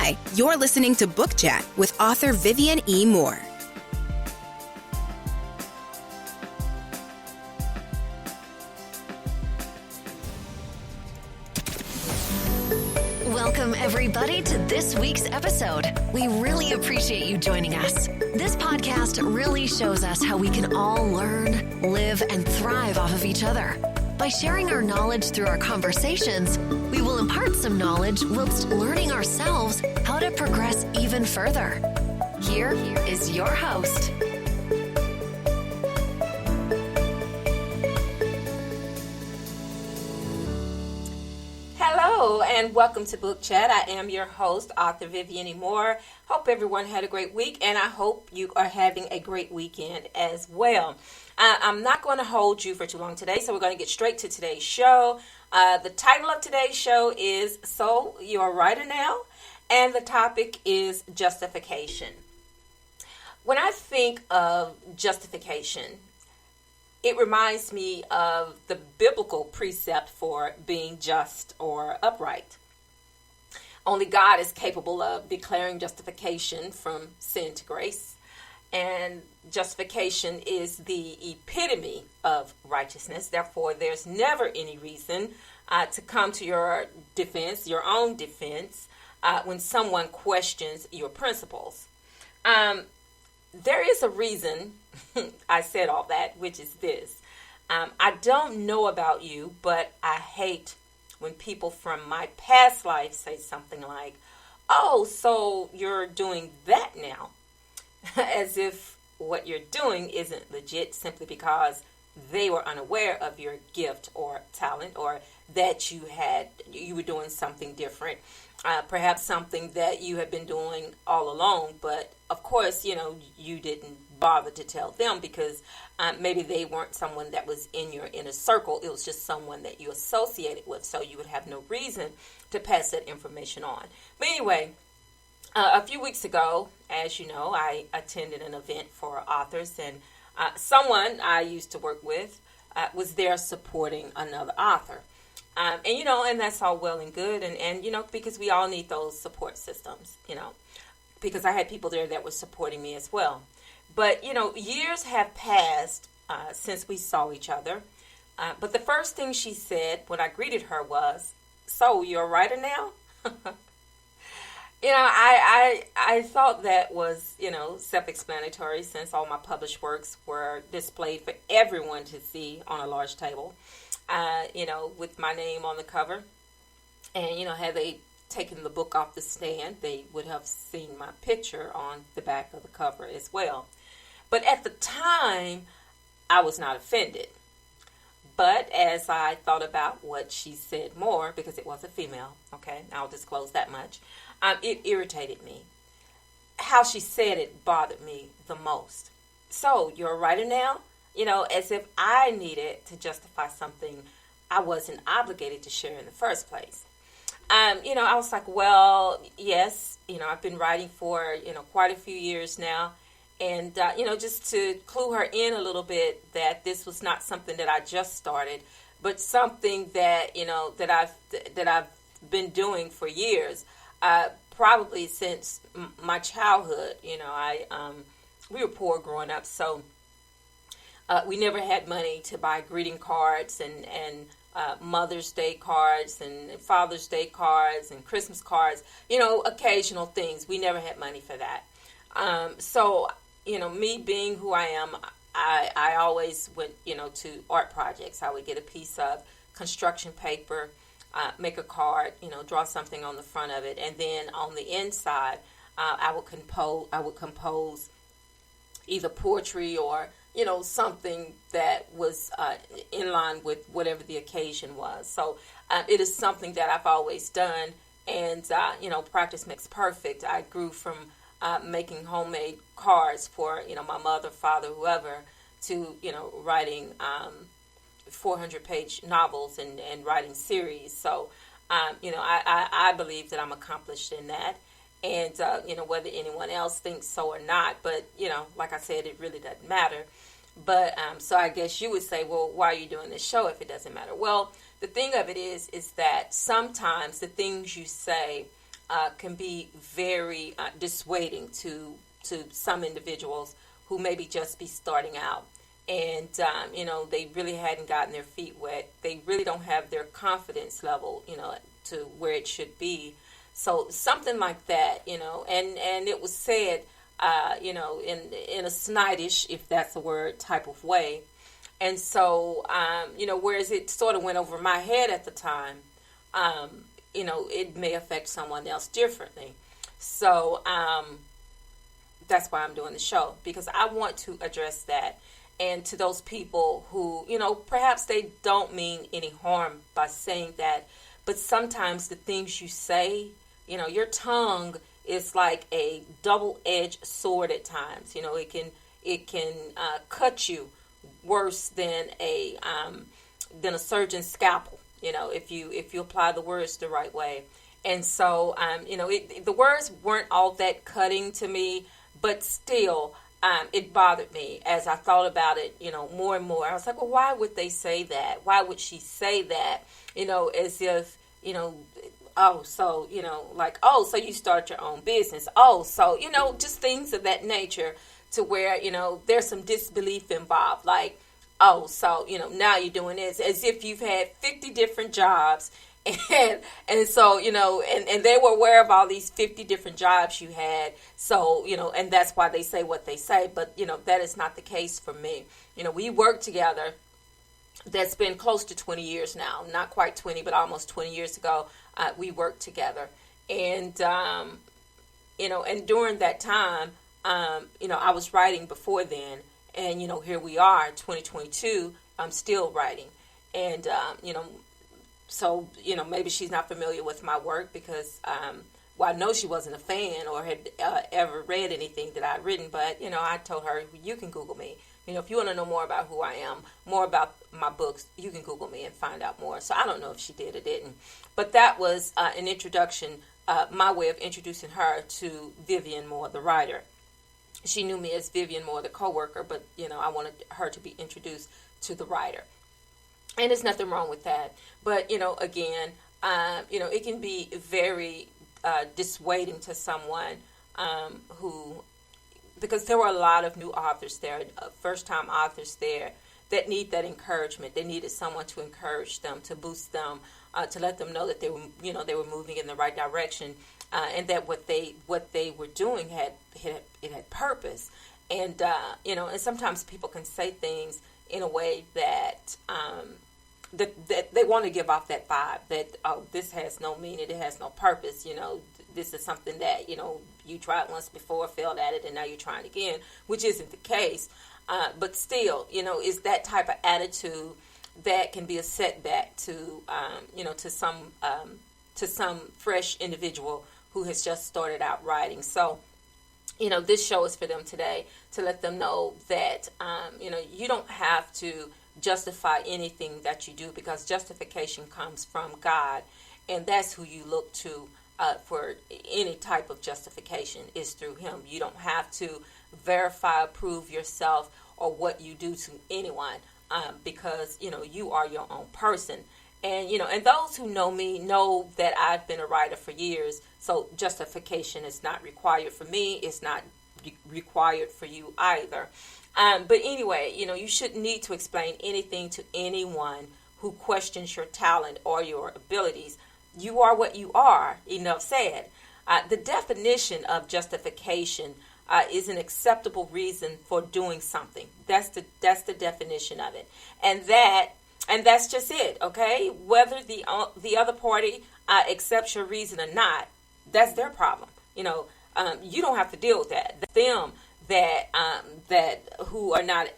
Hi, you're listening to Book Chat with author Vivian E. Moore. Welcome, everybody, to this week's episode. We really appreciate you joining us. This podcast really shows us how we can all learn, live, and thrive off of each other. By sharing our knowledge through our conversations, we will impart some knowledge whilst learning ourselves how to progress even further. Here is your host. Hello and welcome to Book Chat. I am your host, author Vivian E. Moore. Hope everyone had a great week, and I hope you are having a great weekend as well. I'm not going to hold you for too long today, so we're going to get straight to today's show. The title of today's show is So You're a Writer Now, and the topic is justification. When I think of justification, it reminds me of the biblical precept for being just or upright. Only God is capable of declaring justification from sin to grace. And justification is the epitome of righteousness. Therefore, there's never any reason to come to your defense, your own defense, when someone questions your principles. There is a reason I said all that, which is this. I don't know about you, but I hate when people from my past life say something like, "Oh, so you're doing that now," as if what you're doing isn't legit simply because they were unaware of your gift or talent, or that you were doing something different, perhaps something that you had been doing all along. But of course, you didn't bother to tell them because maybe they weren't someone that was in your inner circle. It was just someone that you associated with, so you would have no reason to pass that information on. But anyway, a few weeks ago, as you know, I attended an event for authors, and someone I used to work with was there supporting another author. And that's all well and good, and because we all need those support systems, because I had people there that were supporting me as well. But, years have passed since we saw each other. But the first thing she said when I greeted her was, "So, you're a writer now?" I thought that was, self-explanatory, since all my published works were displayed for everyone to see on a large table, with my name on the cover. And, had they taken the book off the stand, they would have seen my picture on the back of the cover as well. But at the time, I was not offended. But as I thought about what she said more, because it was a female, okay, I'll disclose that much, it irritated me. How she said it bothered me the most. "So, you're a writer now?" As if I needed to justify something I wasn't obligated to share in the first place. I was like, well, yes, I've been writing for, quite a few years now. And, just to clue her in a little bit that this was not something that I just started, but something that, that I've been doing for years, probably since my childhood. We were poor growing up, so we never had money to buy greeting cards and Mother's Day cards and Father's Day cards and Christmas cards, occasional things. We never had money for that. So, me being who I am, I always went, to art projects. I would get a piece of construction paper, make a card, draw something on the front of it. And then on the inside, I would compose either poetry or, something that was in line with whatever the occasion was. So it is something that I've always done. And, practice makes perfect. I grew from making homemade cards for, my mother, father, whoever, to, writing 400-page novels and writing series. So, I believe that I'm accomplished in that. And, whether anyone else thinks so or not. But, like I said, it really doesn't matter. But so I guess you would say, well, why are you doing this show if it doesn't matter? Well, the thing of it is that sometimes the things you say can be very dissuading to some individuals who maybe just be starting out. And, they really hadn't gotten their feet wet. They really don't have their confidence level, to where it should be. So something like that, and it was said, in a snideish, if that's a word, type of way. And so, whereas it sort of went over my head at the time, it may affect someone else differently. So that's why I'm doing the show, because I want to address that. And to those people who, perhaps they don't mean any harm by saying that, but sometimes the things you say, your tongue is like a double-edged sword at times. It can cut you worse than a surgeon's scalpel. If you apply the words the right way. And so, the words weren't all that cutting to me, but still, it bothered me as I thought about it, more and more. I was like, well, why would they say that? Why would she say that? As if, so you start your own business. So, just things of that nature, to where, there's some disbelief involved. Like, so, now you're doing this, as if you've had 50 different jobs. And so, and they were aware of all these 50 different jobs you had. So, and that's why they say what they say. But, that is not the case for me. We work together. That's been close to 20 years now. Not quite 20, but almost 20 years ago, we worked together. And, and during that time, I was writing before then. And, here we are, 2022, I'm still writing. And, so, maybe she's not familiar with my work because, I know she wasn't a fan or had ever read anything that I'd written. But, I told her, you can Google me. If you want to know more about who I am, more about my books, you can Google me and find out more. So I don't know if she did or didn't. But that was an introduction, my way of introducing her to Vivian Moore, the writer. She knew me as Vivian Moore, the co-worker, but, I wanted her to be introduced to the writer. And there's nothing wrong with that. But, again, it can be very dissuading to someone because there were a lot of new authors there, first-time authors there, that need that encouragement. They needed someone to encourage them, to boost them, to let them know that they were moving in the right direction, and that what they were doing had purpose. And and sometimes people can say things in a way that that they want to give off that vibe that, this has no meaning, it has no purpose, this is something that, you tried once before, failed at it, and now you're trying again, which isn't the case. But still, is that type of attitude that can be a setback to, to some fresh individual who has just started out writing. So, this show is for them today, to let them know that, you don't have to justify anything that you do, because justification comes from God, and that's who you look to for any type of justification, is through Him. You don't have to verify, prove yourself or what you do to anyone, because you are your own person. And and those who know me know that I've been a writer for years, so justification is not required for me. It's not required for you either. But anyway, you shouldn't need to explain anything to anyone who questions your talent or your abilities. You are what you are, enough said. The definition of justification is an acceptable reason for doing something. That's the definition of it. And that's just it, okay? Whether the other party accepts your reason or not, that's their problem. You don't have to deal with that. Them that who are not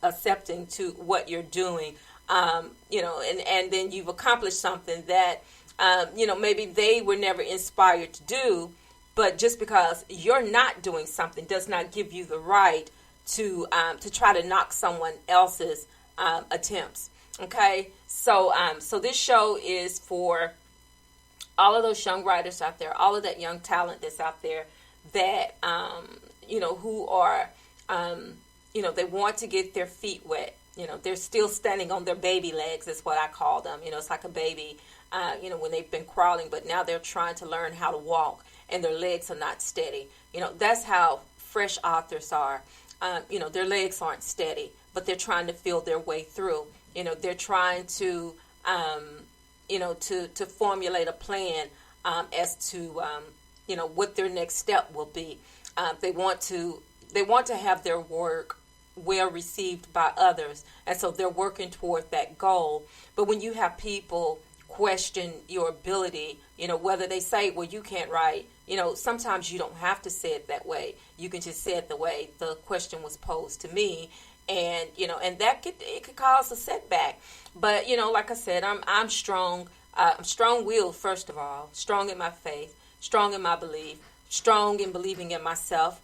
accepting to what you're doing, and then you've accomplished something that maybe they were never inspired to do, but just because you're not doing something does not give you the right to try to knock someone else's attempts. Okay, so this show is for all of those young writers out there, all of that young talent that's out there that who are they want to get their feet wet. they're still standing on their baby legs, is what I call them. It's like a baby, when they've been crawling, but now they're trying to learn how to walk and their legs are not steady. That's how fresh authors are. Their legs aren't steady, but they're trying to feel their way through. They're trying to, to formulate a plan as to, what their next step will be. They want to have their work well received by others, and so they're working toward that goal. But when you have people question your ability, whether they say, well, you can't write, sometimes you don't have to say it that way. You can just say it the way the question was posed to me, and and it could cause a setback. But like I said, I'm strong. I'm strong-willed, first of all, strong in my faith, strong in my belief, strong in believing in myself.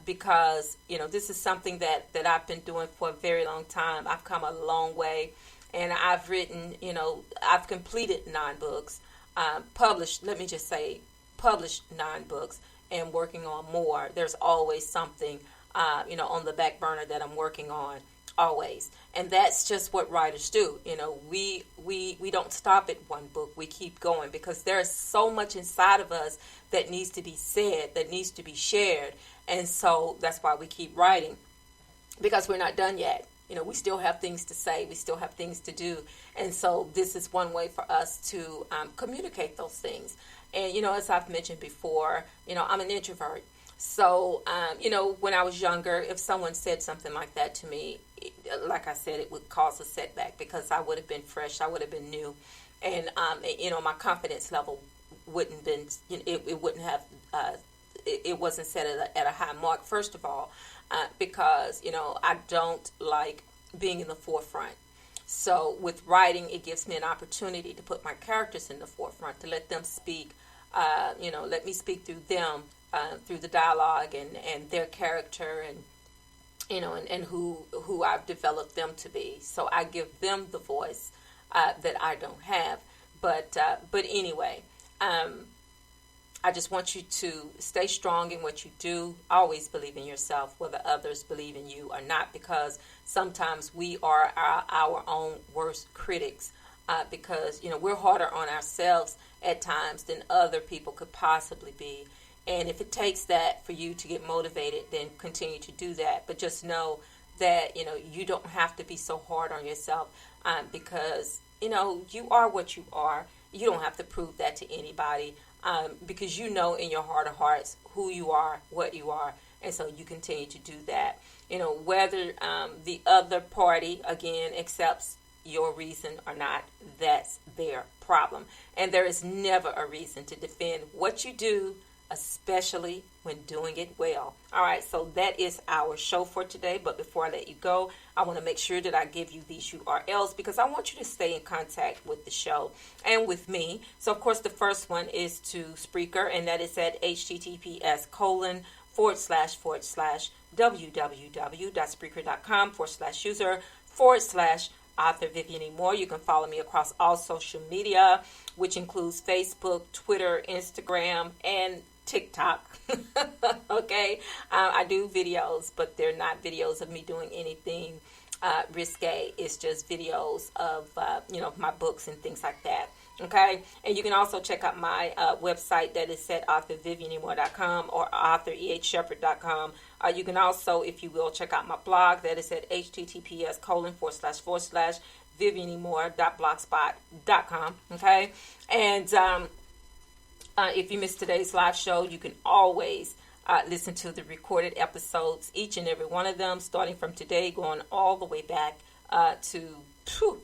Because, this is something that I've been doing for a very long time. I've come a long way, and I've written, I've completed 9 books, published 9 books, and working on more. There's always something, on the back burner that I'm working on, always. And that's just what writers do. We don't stop at one book. We keep going because there's so much inside of us that needs to be said, that needs to be shared. And so that's why we keep writing, because we're not done yet. We still have things to say. We still have things to do. And so this is one way for us to communicate those things. And, as I've mentioned before, I'm an introvert. So, when I was younger, if someone said something like that to me, like I said, it would cause a setback because I would have been fresh. I would have been new. And, my confidence level wouldn't been, it wouldn't have, it wasn't set at a high mark, first of all, because, I don't like being in the forefront. So with writing, it gives me an opportunity to put my characters in the forefront, to let them speak, let me speak through them, through the dialogue and their character and who I've developed them to be. So I give them the voice that I don't have. But anyway, I just want you to stay strong in what you do. Always believe in yourself, whether others believe in you or not, because sometimes we are our own worst critics, because, we're harder on ourselves at times than other people could possibly be. And if it takes that for you to get motivated, then continue to do that. But just know that, you don't have to be so hard on yourself, because, you are what you are. You don't have to prove that to anybody. Because in your heart of hearts who you are, what you are, and so you continue to do that. Whether the other party, again, accepts your reason or not, that's their problem. And there is never a reason to defend what you do, especially when doing it well. All right, so that is our show for today. But before I let you go, I want to make sure that I give you these URLs because I want you to stay in contact with the show and with me. So, of course, the first one is to Spreaker, and that is at https://www.spreaker.com/user/author Vivian E. Moore. You can follow me across all social media, which includes Facebook, Twitter, Instagram, and TikTok. Okay, I do videos, but they're not videos of me doing anything risque. It's just videos of my books and things like that. Okay, and you can also check out my website that is at authorvivianemore.com or authorehshepherd.com. You can also, if you will, check out my blog that is at https://vivianemore.blogspot.com. Okay, and if you missed today's live show, you can always listen to the recorded episodes, each and every one of them, starting from today, going all the way back to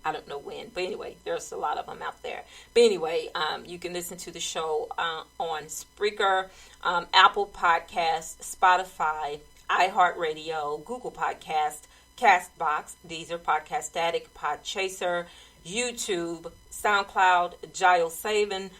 I don't know when, but anyway, there's a lot of them out there. But anyway, you can listen to the show on Spreaker, Apple Podcasts, Spotify, iHeartRadio, Google Podcast, Castbox, Deezer, Podcast Addict, Podchaser, YouTube, SoundCloud, JioSaven,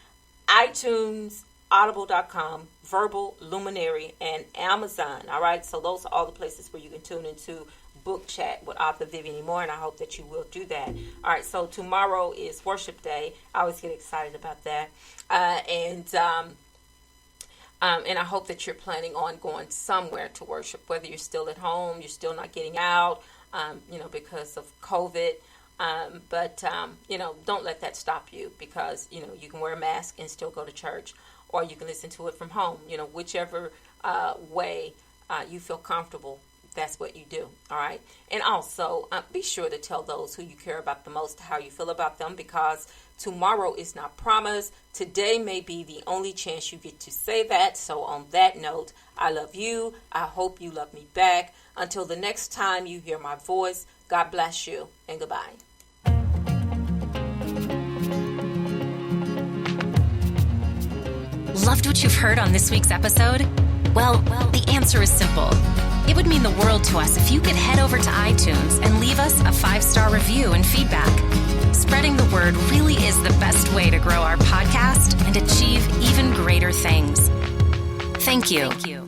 iTunes, Audible.com, Verbal, Luminary, and Amazon. All right, so those are all the places where you can tune into Book Chat with author Vivian E. Moore, and I hope that you will do that. All right, so tomorrow is Worship Day. I always get excited about that, and I hope that you're planning on going somewhere to worship, whether you're still at home, you're still not getting out, because of COVID. But don't let that stop you, because, you can wear a mask and still go to church, or you can listen to it from home, whichever way you feel comfortable. That's what you do. All right. And also be sure to tell those who you care about the most how you feel about them, because tomorrow is not promised. Today may be the only chance you get to say that. So on that note, I love you. I hope you love me back. Until the next time you hear my voice, God bless you and goodbye. Loved what you've heard on this week's episode? Well, the answer is simple. It would mean the world to us if you could head over to iTunes and leave us a 5-star review and feedback. Spreading the word really is the best way to grow our podcast and achieve even greater things. Thank you.